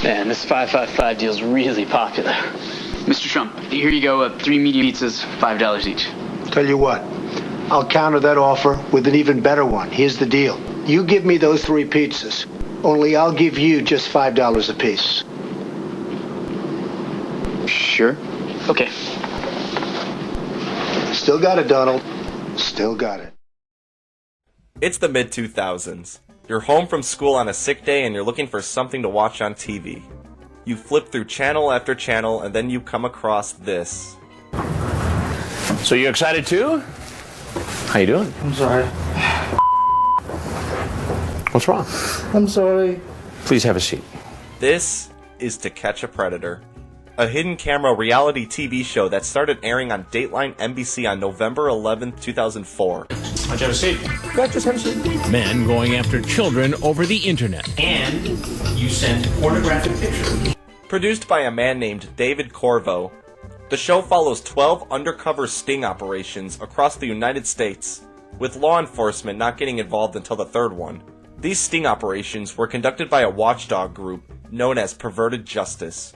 Man, this 555 deal's really popular. Mr. Trump, here you go, 3 medium pizzas, $5 each. Tell you what, I'll counter that offer with an even better one. Here's the deal. You give me those 3 pizzas, only I'll give you just $5 apiece. Sure. Okay. Still got it, Donald. Still got it. It's the mid-2000s. You're home from school on a sick day and you're looking for something to watch on TV. You flip through channel after channel and then you come across this. So you excited too? How you doing? I'm sorry. What's wrong? I'm sorry. Please have a seat. This is To Catch a Predator, a hidden camera reality TV show that started airing on Dateline NBC on November 11, 2004. Why'd you have a seat? Just have a seat. Men going after children over the internet. And you sent pornographic pictures. Produced by a man named David Corvo, the show follows 12 undercover sting operations across the United States, with law enforcement not getting involved until the third one. These sting operations were conducted by a watchdog group known as Perverted Justice.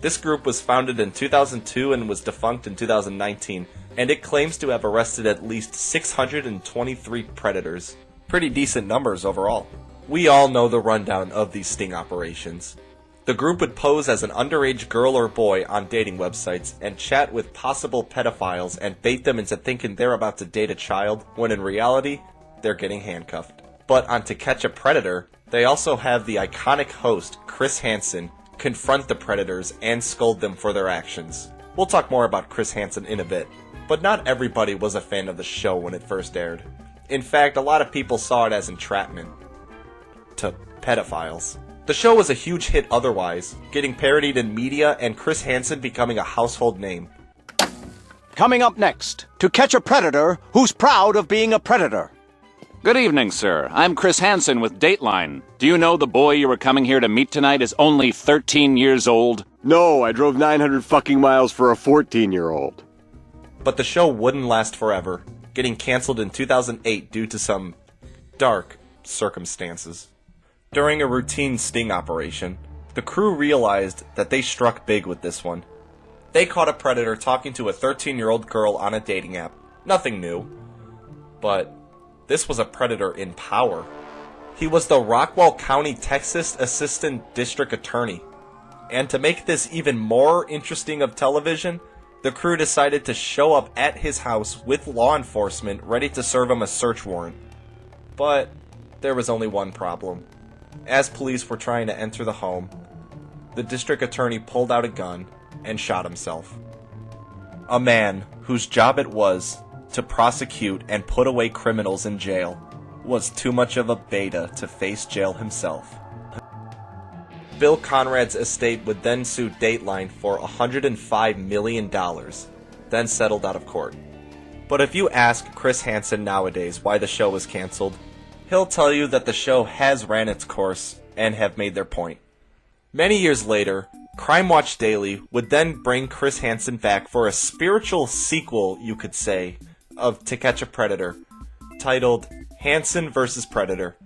This group was founded in 2002 and was defunct in 2019, and it claims to have arrested at least 623 predators. Pretty decent numbers overall. We all know the rundown of these sting operations. The group would pose as an underage girl or boy on dating websites and chat with possible pedophiles and bait them into thinking they're about to date a child, when in reality, they're getting handcuffed. But on To Catch a Predator, they also have the iconic host, Chris Hansen, confront the predators and scold them for their actions. We'll talk more about Chris Hansen in a bit, but not everybody was a fan of the show when it first aired. In fact, a lot of people saw it as entrapment to pedophiles. The show was a huge hit otherwise, getting parodied in media and Chris Hansen becoming a household name. Coming up next, To Catch a Predator who's proud of being a predator. Good evening, sir. I'm Chris Hansen with Dateline. Do you know the boy you were coming here to meet tonight is only 13 years old? No, I drove 900 fucking miles for a 14-year-old. But the show wouldn't last forever, getting canceled in 2008 due to some dark circumstances. During a routine sting operation, the crew realized that they struck big with this one. They caught a predator talking to a 13-year-old girl on a dating app. Nothing new. But this was a predator in power. He was the Rockwall County, Texas Assistant District Attorney. And to make this even more interesting of television, the crew decided to show up at his house with law enforcement ready to serve him a search warrant. But there was only one problem. As police were trying to enter the home, the district attorney pulled out a gun and shot himself. A man whose job it was to prosecute and put away criminals in jail was too much of a beta to face jail himself. Bill Conrad's estate would then sue Dateline for $105 million, then settled out of court. But if you ask Chris Hansen nowadays why the show was canceled, he'll tell you that the show has ran its course and have made their point. Many years later, Crime Watch Daily would then bring Chris Hansen back for a spiritual sequel, you could say, of To Catch a Predator, titled Hansen vs. Predator.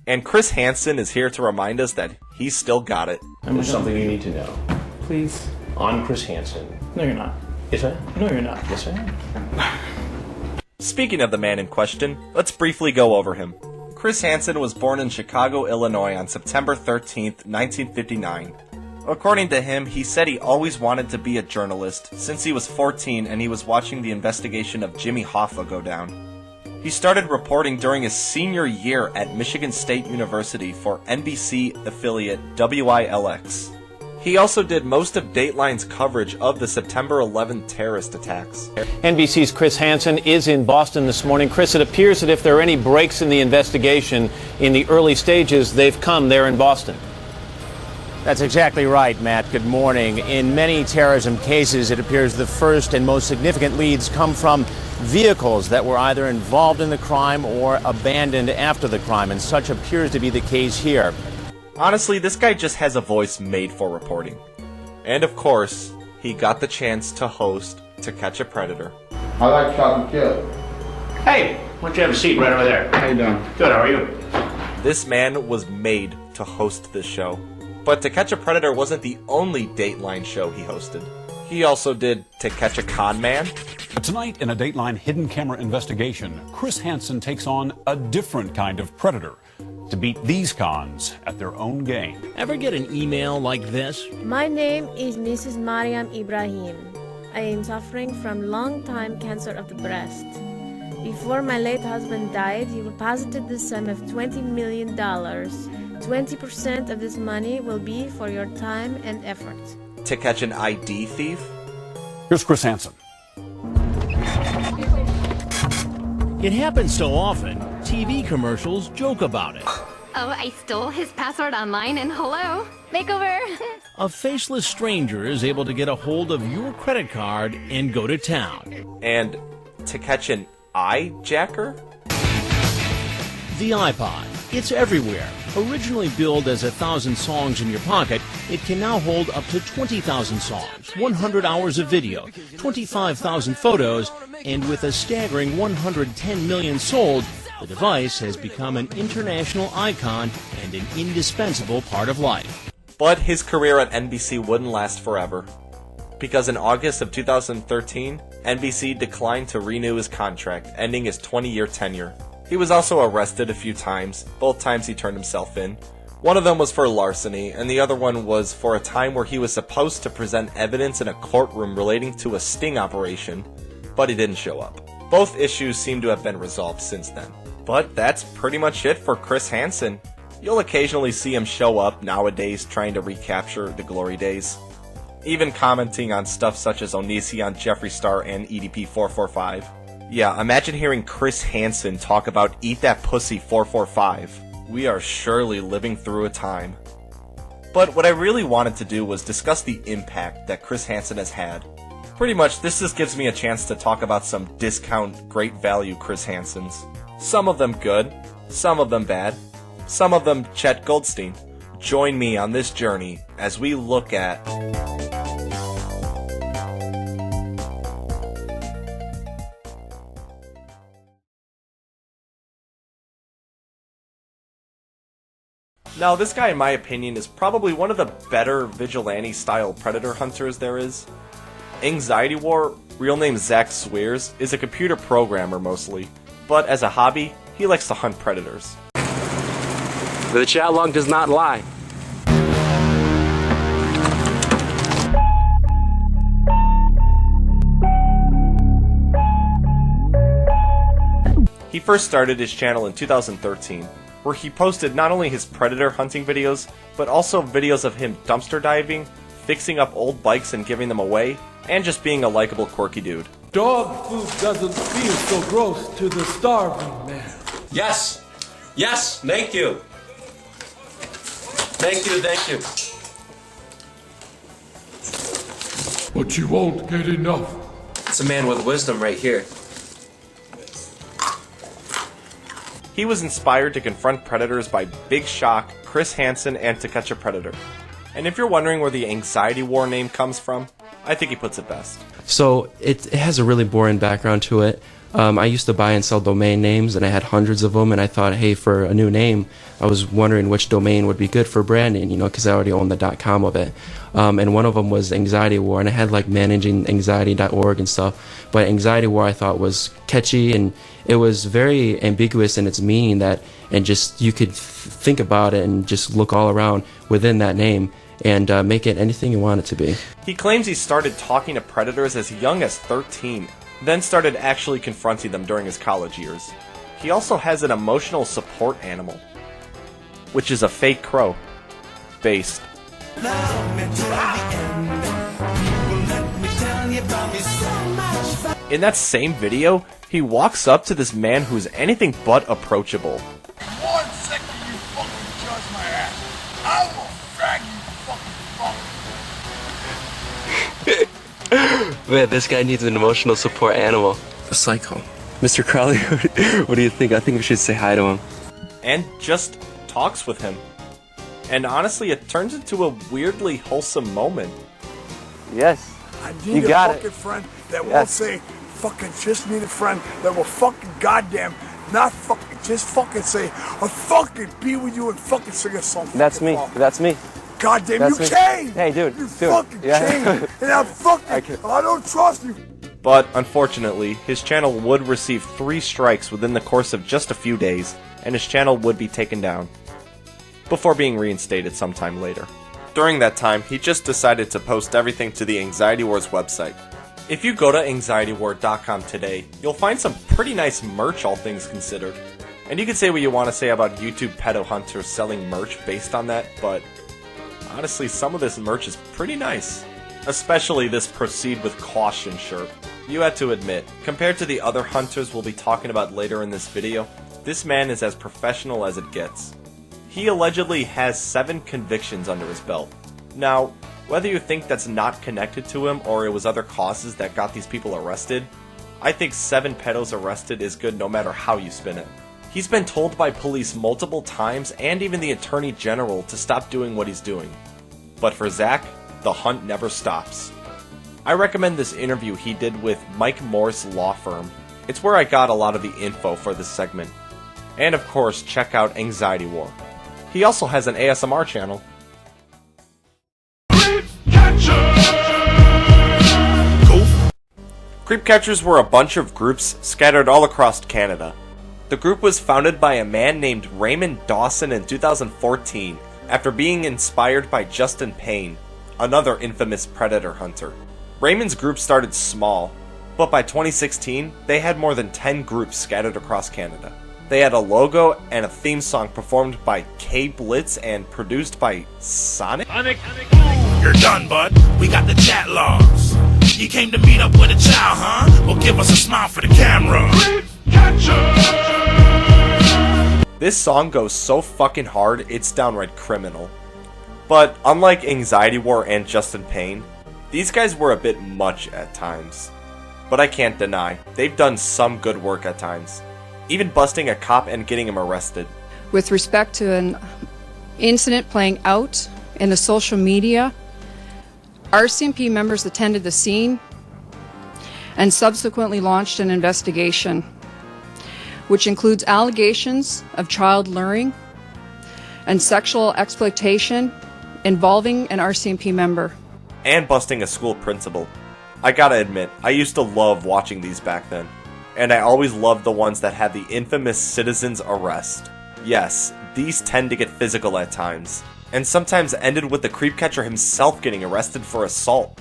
And Chris Hansen is here to remind us that he's still got it. There's something you need to know. Please. On Chris Hansen. No, you're not. Yes, I am. No, you're not. Yes, I am. Speaking of the man in question, let's briefly go over him. Chris Hansen was born in Chicago, Illinois on September 13th, 1959. According to him, he said he always wanted to be a journalist since he was 14 and he was watching the investigation of Jimmy Hoffa go down. He started reporting during his senior year at Michigan State University for NBC affiliate WILX. He also did most of Dateline's coverage of the September 11 terrorist attacks. NBC's Chris Hansen is in Boston this morning. Chris, it appears that if there are any breaks in the investigation in the early stages, they've come there in Boston. That's exactly right, Matt. Good morning. In many terrorism cases, it appears the first and most significant leads come from vehicles that were either involved in the crime or abandoned after the crime, and such appears to be the case here. Honestly, this guy just has a voice made for reporting. And of course, he got the chance to host To Catch a Predator. I like chocolate chip. Hey, why don't you have a seat right over there? How you doing? Good, how are you? This man was made to host this show. But To Catch a Predator wasn't the only Dateline show he hosted. He also did To Catch a Con Man. Tonight, in a Dateline hidden camera investigation, Chris Hansen takes on a different kind of predator to beat these cons at their own game. Ever get an email like this? My name is Mrs. Mariam Ibrahim. I am suffering from long-time cancer of the breast. Before my late husband died, he deposited the sum of $20 million. 20% of this money will be for your time and effort. To Catch an ID Thief? Here's Chris Hansen. It happens so often, TV commercials joke about it. Oh, I stole his password online and hello, makeover. A faceless stranger is able to get a hold of your credit card and go to town. And To Catch an Eye-Jacker? The iPod. It's everywhere. Originally billed as 1,000 songs in your pocket, it can now hold up to 20,000 songs, 100 hours of video, 25,000 photos, and with a staggering 110 million sold, the device has become an international icon and an indispensable part of life. But his career at NBC wouldn't last forever, because in August of 2013, NBC declined to renew his contract, ending his 20-year tenure. He was also arrested a few times. Both times he turned himself in. One of them was for larceny, and the other one was for a time where he was supposed to present evidence in a courtroom relating to a sting operation, but he didn't show up. Both issues seem to have been resolved since then. But that's pretty much it for Chris Hansen. You'll occasionally see him show up nowadays trying to recapture the glory days, even commenting on stuff such as Onision, Jeffree Star, and EDP 445. Yeah, imagine hearing Chris Hansen talk about Eat That Pussy 445. We are surely living through a time. But what I really wanted to do was discuss the impact that Chris Hansen has had. Pretty much, this just gives me a chance to talk about some discount Great Value Chris Hansens. Some of them good, some of them bad, some of them Chet Goldstein. Join me on this journey as we look at... Now, this guy, in my opinion, is probably one of the better vigilante-style predator hunters there is. Anxiety War, real name Zach Swears, is a computer programmer mostly, but as a hobby, he likes to hunt predators. The chat log does not lie. He first started his channel in 2013, where he posted not only his predator hunting videos, but also videos of him dumpster diving, fixing up old bikes and giving them away, and just being a likable, quirky dude. Dog food doesn't feel so gross to the starving man. Yes! Yes! Thank you! Thank you, thank you. But you won't get enough. It's a man with wisdom right here. He was inspired to confront predators by Big Shock, Chris Hansen, and To Catch a Predator. And if you're wondering where the Anxiety War name comes from, I think he puts it best. So it has a really boring background to it. I used to buy and sell domain names, and I had hundreds of them, and I thought, hey, for a new name, I was wondering which domain would be good for branding, because I already owned the .com of it. And one of them was Anxiety War, and I had like managinganxiety.org and stuff, but Anxiety War I thought was catchy, and it was very ambiguous in its meaning, and just you could think about it and just look all around within that name and make it anything you want it to be. He claims he started talking to predators as young as 13, then started actually confronting them during his college years. He also has an emotional support animal, which is a fake crow. Based. In that same video, he walks up to this man who's anything but approachable. 1 second you fucking judge my ass, I will drag you fucking Man, this guy needs an emotional support animal. A psycho. Mr. Crowley, what do you think? I think we should say hi to him. And just talks with him. And honestly, it turns into a weirdly wholesome moment. Yes. I need You got a fucking it. friend that Yes. won't say fucking just need a friend that will fucking goddamn not fucking just fucking say I'll fucking be with you and fucking sing a song. That's me. That's me. Goddamn, That's you me. came! Hey, dude. You Dude. fucking Yeah. came! And I fucking... I don't trust you! But unfortunately, his channel would receive 3 strikes within the course of just a few days, and his channel would be taken down, before being reinstated sometime later. During that time, he just decided to post everything to the Anxiety Wars website. If you go to anxietywar.com today, you'll find some pretty nice merch, all things considered. And you can say what you want to say about YouTube pedo hunters selling merch based on that, but honestly, some of this merch is pretty nice. Especially this Proceed with Caution shirt. You had to admit, compared to the other hunters we'll be talking about later in this video, this man is as professional as it gets. He allegedly has 7 convictions under his belt. Now, whether you think that's not connected to him or it was other causes that got these people arrested, I think 7 pedos arrested is good no matter how you spin it. He's been told by police multiple times and even the Attorney General to stop doing what he's doing. But for Zach, the hunt never stops. I recommend this interview he did with Mike Moore's law firm. It's where I got a lot of the info for this segment. And of course, check out Anxiety War. He also has an ASMR channel. Creep Catchers were a bunch of groups scattered all across Canada. The group was founded by a man named Raymond Dawson in 2014 after being inspired by Justin Payne, another infamous predator hunter. Raymond's group started small, but by 2016, they had more than 10 groups scattered across Canada. They had a logo and a theme song performed by K Blitz and produced by Sonic. You're done, bud. We got the chat logs. You came to meet up with a child, huh? Well, give us a smile for the camera. This song goes so fucking hard, it's downright criminal. But unlike Anxiety War and Justin Payne, these guys were a bit much at times. But I can't deny, they've done some good work at times. Even busting a cop and getting him arrested. With respect to an incident playing out in the social media, RCMP members attended the scene and subsequently launched an investigation, which includes allegations of child luring and sexual exploitation involving an RCMP member. And busting a school principal. I gotta admit, I used to love watching these back then. And I always loved the ones that had the infamous citizen's arrest. Yes, these tend to get physical at times, and sometimes ended with the creep catcher himself getting arrested for assault.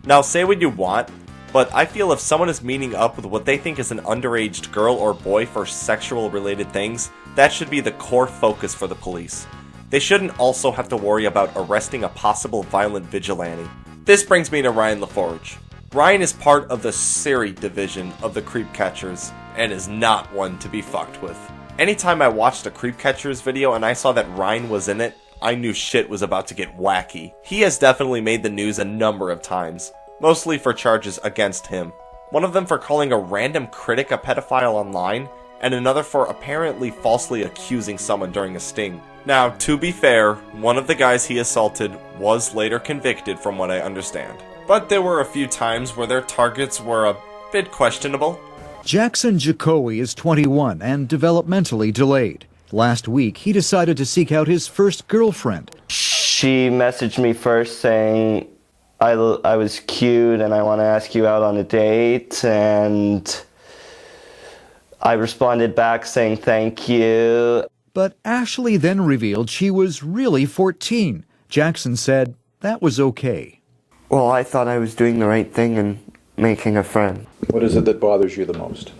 Now say what you want, but I feel if someone is meeting up with what they think is an underage girl or boy for sexual related things, that should be the core focus for the police. They shouldn't also have to worry about arresting a possible violent vigilante. This brings me to Ryan LaForge. Ryan is part of the Siri division of the Creep Catchers, and is not one to be fucked with. Anytime I watched a Creep Catchers video and I saw that Ryan was in it, I knew shit was about to get wacky. He has definitely made the news a number of times, mostly for charges against him. One of them for calling a random critic a pedophile online, and another for apparently falsely accusing someone during a sting. Now, to be fair, one of the guys he assaulted was later convicted from what I understand. But there were a few times where their targets were a bit questionable. Jackson Jacoby is 21 and developmentally delayed. Last week, he decided to seek out his first girlfriend. She messaged me first saying I was cute and I want to ask you out on a date, and I responded back saying thank you. But Ashley then revealed she was really 14. Jackson said that was okay. Well, I thought I was doing the right thing and making a friend. What is it that bothers you the most?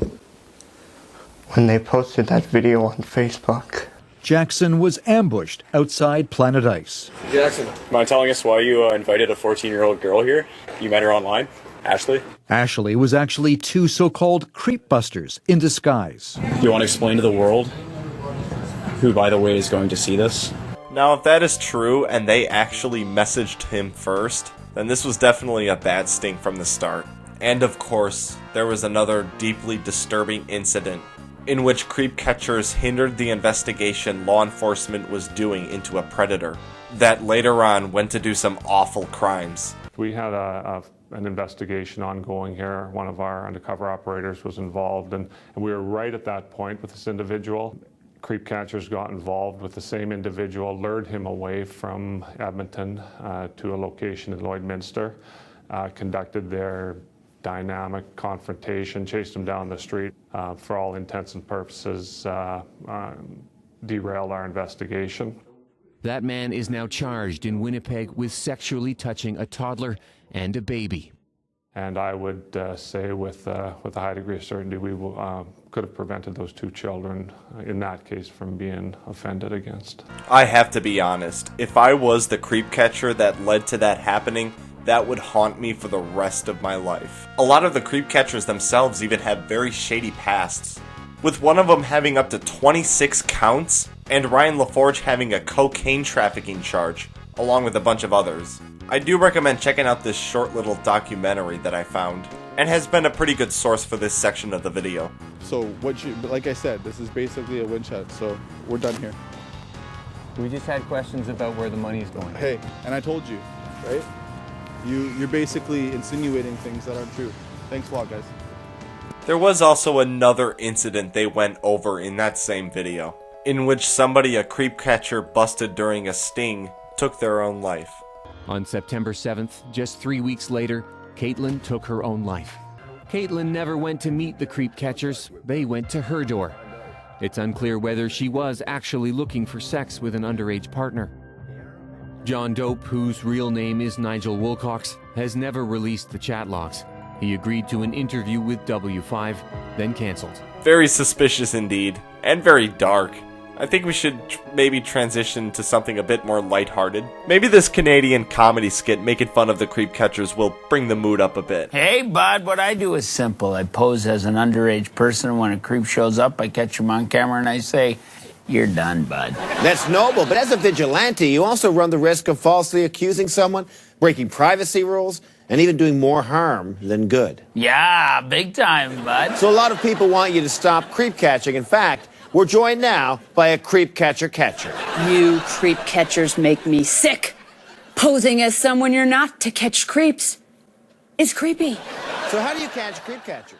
When they posted that video on Facebook. Jackson was ambushed outside Planet Ice. Jackson, mind telling us why you invited a 14-year-old girl here? You met her online? Ashley? Ashley was actually 2 so-called creepbusters in disguise. You want to explain to the world who, by the way, is going to see this? Now, if that is true and they actually messaged him first, then this was definitely a bad sting from the start. And of course, there was another deeply disturbing incident in which creep catchers hindered the investigation law enforcement was doing into a predator that later on went to do some awful crimes. We had an investigation ongoing here. One of our undercover operators was involved, and we were right at that point with this individual. Creep catchers got involved with the same individual, lured him away from Edmonton to a location in Lloydminster, conducted their dynamic confrontation, chased him down the street, for all intents and purposes, derailed our investigation. That man is now charged in Winnipeg with sexually touching a toddler and a baby. And I would say with a high degree of certainty we could have prevented those two children, in that case, from being offended against. I have to be honest, if I was the creep catcher that led to that happening, that would haunt me for the rest of my life. A lot of the creep catchers themselves even have very shady pasts, with one of them having up to 26 counts, and Ryan LaForge having a cocaine trafficking charge, along with a bunch of others. I do recommend checking out this short little documentary that I found, and has been a pretty good source for this section of the video. So like I said, this is basically a win shot, so we're done here. We just had questions about where the money's going. Hey, and I told you, right? You're basically insinuating things that aren't true. Thanks a lot, guys. There was also another incident they went over in that same video, in which somebody a creep catcher busted during a sting took their own life. On September 7th, just 3 weeks later, Caitlin took her own life. Caitlin never went to meet the creep catchers, they went to her door. It's unclear whether she was actually looking for sex with an underage partner. John Dope, whose real name is Nigel Wilcox, has never released the chat logs. He agreed to an interview with W5, then cancelled. Very suspicious indeed, and very dark. I think we should maybe transition to something a bit more lighthearted. Maybe this Canadian comedy skit making fun of the creep catchers will bring the mood up a bit. Hey, bud, what I do is simple. I pose as an underage person, and when a creep shows up, I catch him on camera and I say, "You're done, bud." That's noble, but as a vigilante, you also run the risk of falsely accusing someone, breaking privacy rules, and even doing more harm than good. Yeah, big time, bud. So a lot of people want you to stop creep catching. In fact, we're joined now by a creep catcher. You creep catchers make me sick. Posing as someone you're not to catch creeps is creepy. So how do you catch creep catchers?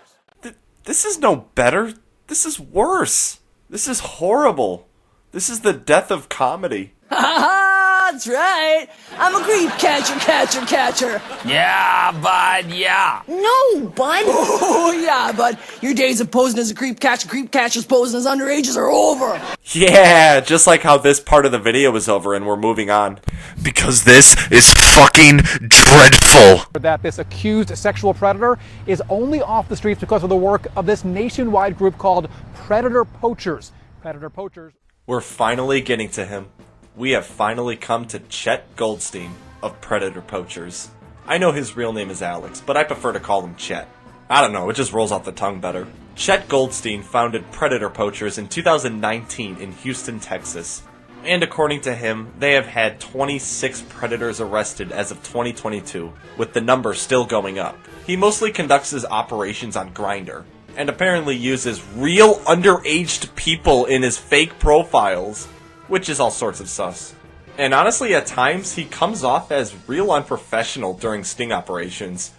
This is no better. This is worse. This is horrible. This is the death of comedy. That's right. I'm a creep catcher. Yeah, bud, yeah. No, bud. Oh, yeah, bud. Your days of posing as a creep catchers posing as underages are over. Yeah, just like how this part of the video is over and we're moving on. Because this is fucking dreadful. That this accused sexual predator is only off the streets because of the work of this nationwide group called Predator Poachers. Predator Poachers. We're finally getting to him. We have finally come to Chet Goldstein of Predator Poachers. I know his real name is Alex, but I prefer to call him Chet. I don't know, it just rolls off the tongue better. Chet Goldstein founded Predator Poachers in 2019 in Houston, Texas. And according to him, they have had 26 predators arrested as of 2022, with the number still going up. He mostly conducts his operations on Grindr, and apparently uses real underaged people in his fake profiles, which is all sorts of sus. And honestly, at times, he comes off as real unprofessional during sting operations.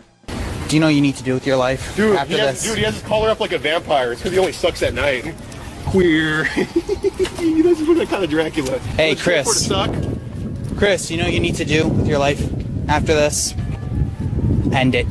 Do you know what you need to do with your life after this? He has his collar up like a vampire. It's because he only sucks at night. Queer. He doesn't look like kind of Dracula. Hey, Chris. Chris, you know what you need to do with your life after this? End it.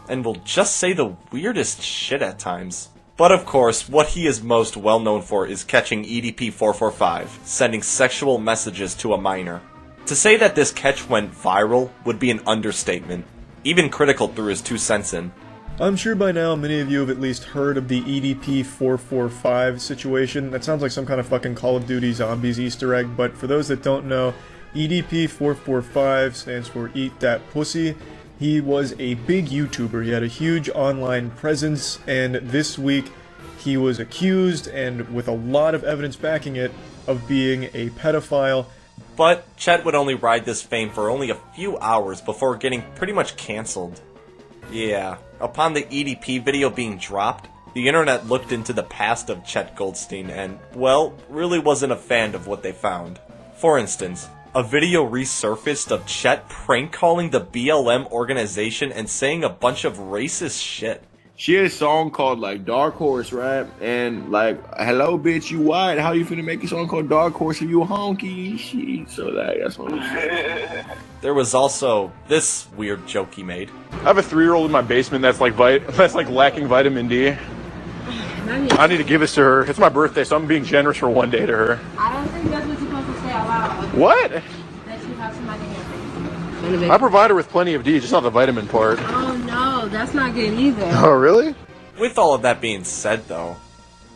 And will just say the weirdest shit at times. But of course, what he is most well known for is catching EDP-445, sending sexual messages to a minor. To say that this catch went viral would be an understatement. Even Critical threw his 2 cents in. I'm sure by now many of you have at least heard of the EDP-445 situation. That sounds like some kind of fucking Call of Duty Zombies Easter egg, but for those that don't know, EDP-445 stands for Eat That Pussy. He was a big YouTuber, he had a huge online presence, and this week he was accused, and with a lot of evidence backing it, of being a pedophile. But Chet would only ride this fame for only a few hours before getting pretty much cancelled. Yeah, upon the EDP video being dropped, the internet looked into the past of Chet Goldstein and, well, really wasn't a fan of what they found. For instance, a video resurfaced of Chet prank calling the BLM organization and saying a bunch of racist shit. She had a song called like Dark Horse, right? And like, hello bitch, you white? How you finna make a song called Dark Horse if you a honky? Shit. So that's what I'm saying. There was also this weird joke he made. I have a 3-year-old in my basement that's like lacking vitamin D. I need to give this to her. It's my birthday, so I'm being generous for one day to her. I don't think that's what you're supposed to say out loud. What? That you have somebody here. I provide her with plenty of D, just not the vitamin part. Oh no, that's not good either. Oh, really? With all of that being said, though,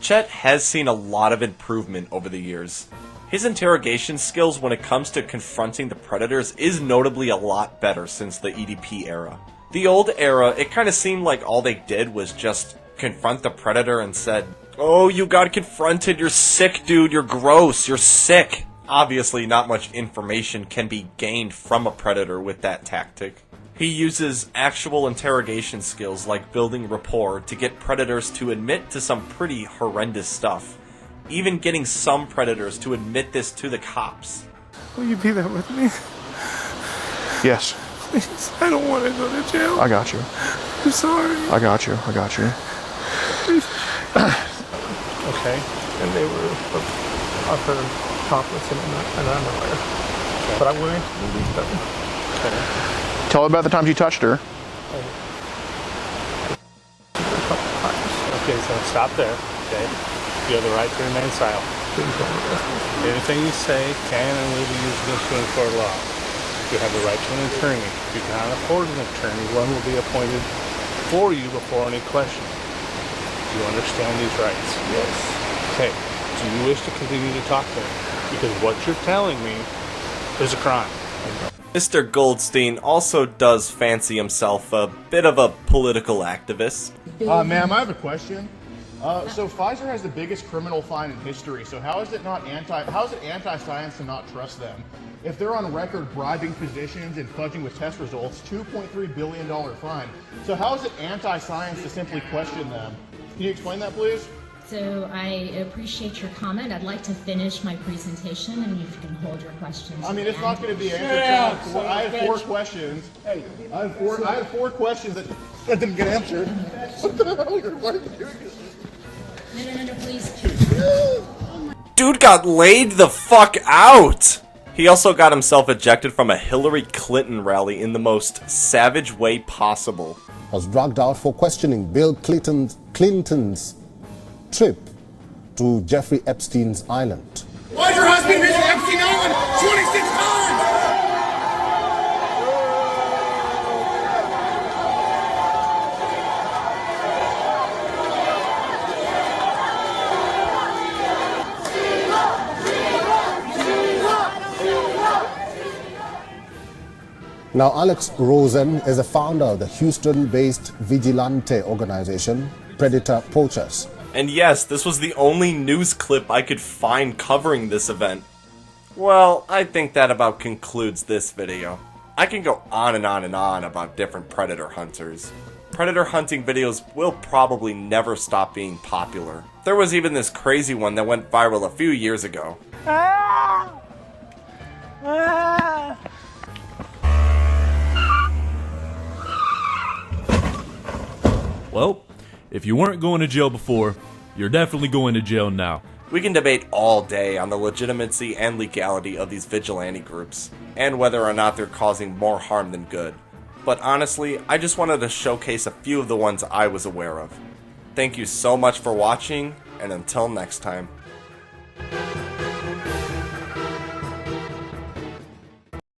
Chet has seen a lot of improvement over the years. His interrogation skills when it comes to confronting the predators is notably a lot better since the EDP era. The old era, it kind of seemed like all they did was just confront the predator and said, "Oh, you got confronted, you're sick, dude, you're gross, you're sick." Obviously, not much information can be gained from a predator with that tactic. He uses actual interrogation skills like building rapport to get predators to admit to some pretty horrendous stuff. Even getting some predators to admit this to the cops. Will you be there with me? Yes. Please, I don't want to go to jail. I got you. I'm sorry. I got you. I got you. Okay. And they were up her topless and underwear. Okay. But I'm willing to release them. Okay. Tell her about the times you touched her. Okay, so stop there. Okay. You have the right to remain silent. Anything you say can and will be used against you in court of law. You have the right to an attorney. If you cannot afford an attorney, one will be appointed for you before any question. Do you understand these rights? Yes. Okay. Do you wish to continue to talk to me? Because what you're telling me is a crime. Mr. Goldstein also does fancy himself a bit of a political activist. Ma'am, I have a question. So Pfizer has the biggest criminal fine in history. So how is it anti-science to not trust them? If they're on record bribing physicians and fudging with test results, $2.3 billion fine. So how is it anti-science to simply question them? Can you explain that, please? So I appreciate your comment. I'd like to finish my presentation, and you can hold your questions. I mean, it's not going to be answered. I have 4 questions. Hey, I have 4 questions that didn't get answered. What the hell? Why are you doing this? No, please. Dude got laid the fuck out! He also got himself ejected from a Hillary Clinton rally in the most savage way possible. Was dragged out for questioning Bill Clinton's trip to Jeffrey Epstein's island. Why's your husband visit Epstein Island 26 times? Now, Alex Rosen is the founder of the Houston-based vigilante organization, Predator Poachers. And yes, this was the only news clip I could find covering this event. Well, I think that about concludes this video. I can go on and on and on about different predator hunters. Predator hunting videos will probably never stop being popular. There was even this crazy one that went viral a few years ago. Well, if you weren't going to jail before, you're definitely going to jail now. We can debate all day on the legitimacy and legality of these vigilante groups, and whether or not they're causing more harm than good. But honestly, I just wanted to showcase a few of the ones I was aware of. Thank you so much for watching, and until next time.